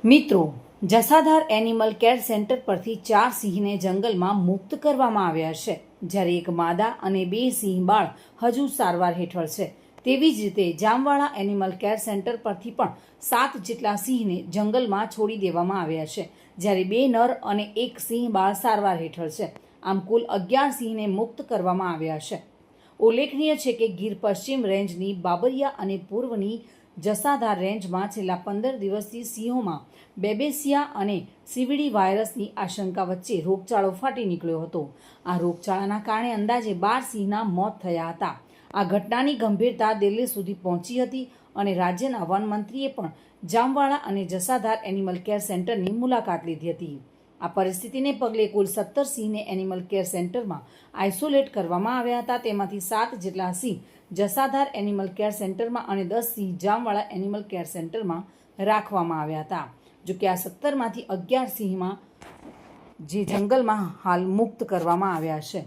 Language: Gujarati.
મિત્રો, જસાધાર એનિમલ કેર સેન્ટર પરથી 4 સિંહને જંગલમાં મુક્ત કરવામાં આવ્યા છે, જ્યારે એક માદા અને 2 સિંહ બાળ હજુ સારવાર હેઠળ છે. તેવી જ રીતે જામવાળા એનિમલ કેર સેન્ટર પરથી પણ 7 જેટલા સિંહને જંગલમાં છોડી દેવામાં આવ્યા છે, જ્યારે 2 નર અને 1 સિંહ બાળ સારવાર હેઠળ છે. આમ કુલ 11 સિંહને મુક્ત કરવામાં આવ્યા છે. ઉલ્લેખનીય છે કે ગીર પશ્ચિમ રેન્જની બાબરિયા અને પૂર્વની જસાધાર રેન્જમાં છેલ્લા 15 દિવસથી સિંહોમાં બેબેસિયા અને સીવીડી વાયરસની આશંકા વચ્ચે રોગચાળો ફાટી નીકળ્યો હતો. આ રોગચાળાના કારણે અંદાજે 12 સિંહના મોત થયા હતા. આ ઘટનાની ગંભીરતા દિલ્હી સુધી પહોંચી હતી અને રાજ્યના વન મંત્રીએ પણ જામવાળા અને જસાધાર એનિમલ કેર સેન્ટરની મુલાકાત લીધી હતી. આ પરિસ્થિતિને પગલે કુલ 17 સિંહને એનિમલ કેર સેન્ટરમાં આઇસોલેટ કરવામાં આવ્યા હતા. તેમાંથી 7 જેટલા સિંહ જસાધાર એનિમલ કેર સેન્ટરમાં અને 10 સિંહ જામવાળા એનિમલ કેર સેન્ટરમાં રાખવામાં આવ્યા હતા. જોકે આ 17માંથી 11 સિંહમાં જે જંગલમાં હાલ મુક્ત કરવામાં આવ્યા છે.